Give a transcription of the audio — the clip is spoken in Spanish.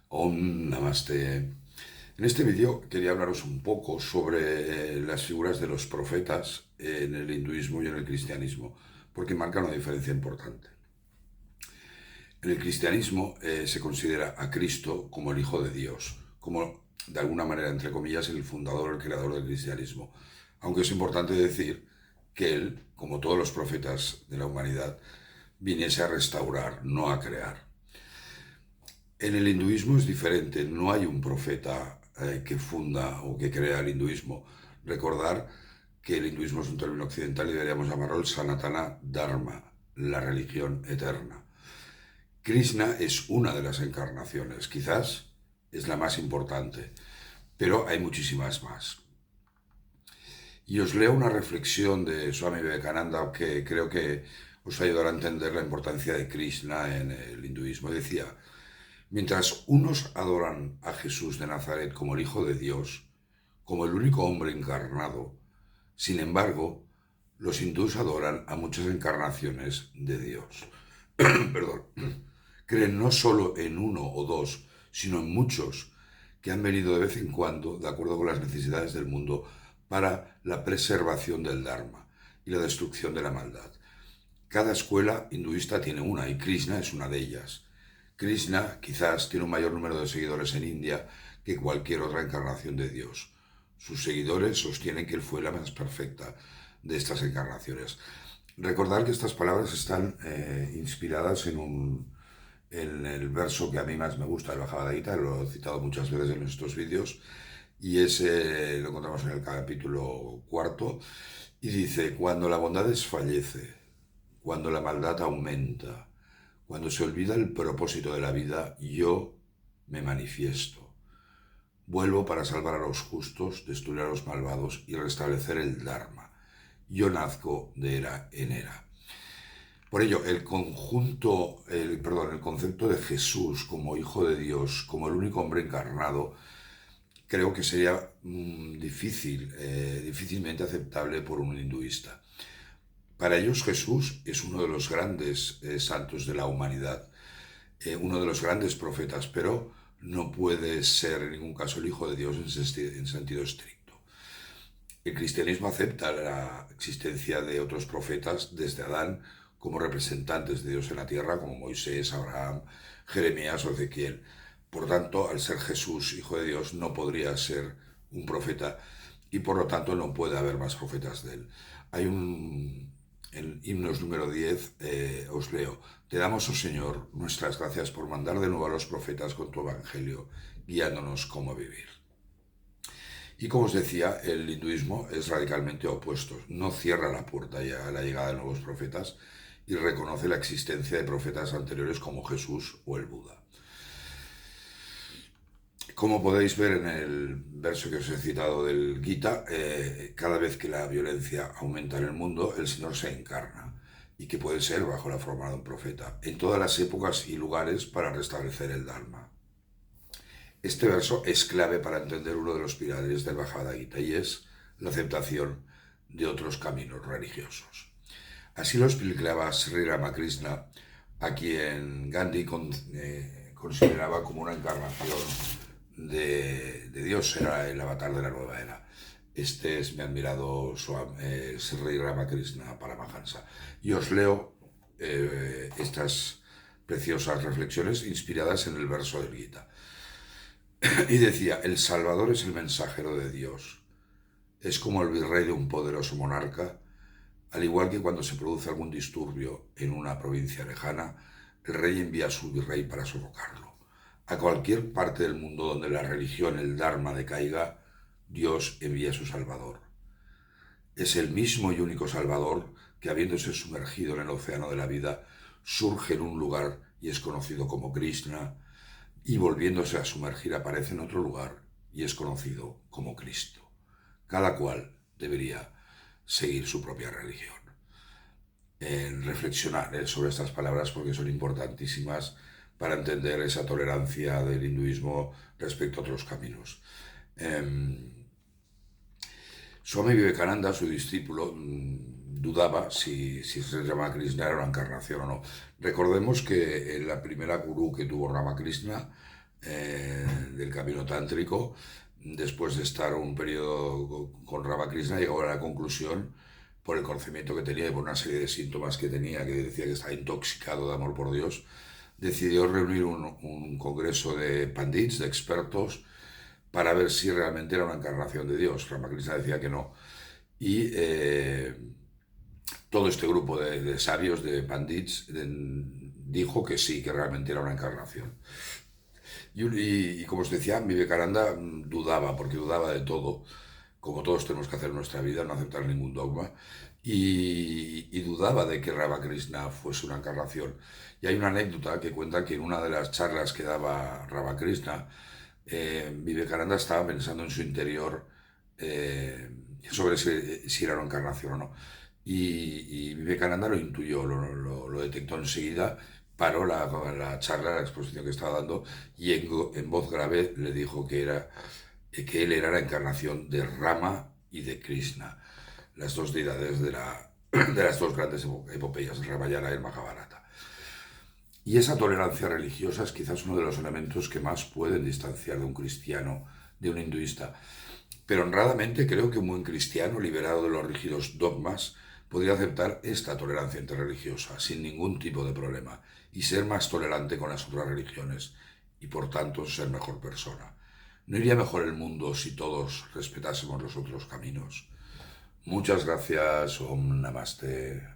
Om Namaste. En este vídeo quería hablaros un poco sobre las figuras de los profetas en el hinduismo y en el cristianismo, porque marcan una diferencia importante. En el cristianismo se considera a Cristo como el Hijo de Dios, como de alguna manera, entre comillas, el fundador, el creador del cristianismo. Aunque es importante decir que él, como todos los profetas de la humanidad, viniese a restaurar, no a crear. En el hinduismo es diferente, no hay un profeta que funda o que crea el hinduismo. Recordar que el hinduismo es un término occidental y deberíamos llamarlo el Sanatana Dharma, la religión eterna. Krishna es una de las encarnaciones, quizás es la más importante, pero hay muchísimas más. Y os leo una reflexión de Swami Vivekananda que creo que os ayudará a entender la importancia de Krishna en el hinduismo. Decía: mientras unos adoran a Jesús de Nazaret como el Hijo de Dios, como el único hombre encarnado, sin embargo, los hindús adoran a muchas encarnaciones de Dios. Perdón. Creen no solo en uno o dos, sino en muchos que han venido de vez en cuando, de acuerdo con las necesidades del mundo, para la preservación del Dharma y la destrucción de la maldad. Cada escuela hinduista tiene una y Krishna es una de ellas. Krishna quizás tiene un mayor número de seguidores en India que cualquier otra encarnación de Dios. Sus seguidores sostienen que él fue la más perfecta de estas encarnaciones. Recordar que estas palabras están inspiradas en el verso que a mí más me gusta del Bhagavad Gita, lo he citado muchas veces en estos vídeos, y ese lo encontramos en el capítulo cuarto, y dice: cuando la bondad desfallece, cuando la maldad aumenta, cuando se olvida el propósito de la vida, yo me manifiesto. Vuelvo para salvar a los justos, destruir a los malvados y restablecer el Dharma. Yo nazco de era en era. Por ello, el concepto de Jesús como Hijo de Dios, como el único hombre encarnado, creo que sería difícilmente aceptable por un hinduista. Para ellos Jesús es uno de los grandes santos de la humanidad, uno de los grandes profetas, pero no puede ser en ningún caso el Hijo de Dios en sentido estricto. El cristianismo acepta la existencia de otros profetas desde Adán como representantes de Dios en la tierra, como Moisés, Abraham, Jeremías o Ezequiel. Por tanto, al ser Jesús Hijo de Dios, no podría ser un profeta y por lo tanto no puede haber más profetas de él. Hay en Himnos número 10, os leo: te damos, oh Señor, nuestras gracias por mandar de nuevo a los profetas con tu evangelio, guiándonos cómo vivir. Y como os decía, el hinduismo es radicalmente opuesto. No cierra la puerta ya a la llegada de nuevos profetas y reconoce la existencia de profetas anteriores como Jesús o el Buda. Como podéis ver en el verso que os he citado del Gita, cada vez que la violencia aumenta en el mundo, el Señor se encarna, y que puede ser bajo la forma de un profeta, en todas las épocas y lugares para restablecer el Dharma. Este verso es clave para entender uno de los pilares del Bhagavad Gita, y es la aceptación de otros caminos religiosos. Así lo explicaba Sri Ramakrishna, a quien Gandhi consideraba como una encarnación de Dios, era el avatar de la nueva era. Este es mi admirado Sri Ramakrishna Paramahansa. Y os leo estas preciosas reflexiones inspiradas en el verso del Gita. Y decía: el Salvador es el mensajero de Dios. Es como el virrey de un poderoso monarca. Al igual que cuando se produce algún disturbio en una provincia lejana, el rey envía a su virrey para sofocarlo. A cualquier parte del mundo donde la religión, el Dharma, decaiga, Dios envía a su Salvador. Es el mismo y único Salvador que, habiéndose sumergido en el océano de la vida, surge en un lugar y es conocido como Krishna, y volviéndose a sumergir aparece en otro lugar y es conocido como Cristo. Cada cual debería seguir su propia religión. Reflexionar sobre estas palabras porque son importantísimas para entender esa tolerancia del hinduismo respecto a otros caminos. Swami Vivekananda, su discípulo, dudaba si se llamaba Krishna era una encarnación o no. Recordemos que la primera gurú que tuvo Ramakrishna del camino tántrico, después de estar un periodo con Ramakrishna, llegó a la conclusión, por el conocimiento que tenía y por una serie de síntomas que tenía, que decía que estaba intoxicado de amor por Dios, decidió reunir un congreso de pandits, de expertos, para ver si realmente era una encarnación de Dios. Ramakrishna decía que no. Y todo este grupo de sabios, de pandits, dijo que sí, que realmente era una encarnación. Y como os decía, Vivekananda dudaba, porque dudaba de todo, como todos tenemos que hacer en nuestra vida, no aceptar ningún dogma, y dudaba de que Ramakrishna fuese una encarnación. Y hay una anécdota que cuenta que en una de las charlas que daba Ramakrishna, Vivekananda estaba pensando en su interior sobre si era una encarnación o no. Y Vivekananda lo intuyó, lo detectó enseguida, paró la charla, la exposición que estaba dando, y en voz grave le dijo que él era la encarnación de Rama y de Krishna, las dos deidades de las dos grandes epopeyas, el Ramayana y el Mahabharata. Y esa tolerancia religiosa es quizás uno de los elementos que más pueden distanciar de un cristiano de un hinduista. Pero honradamente creo que un buen cristiano, liberado de los rígidos dogmas, podría aceptar esta tolerancia interreligiosa sin ningún tipo de problema y ser más tolerante con las otras religiones y por tanto ser mejor persona. ¿No iría mejor el mundo si todos respetásemos los otros caminos? Muchas gracias, Om Namaste.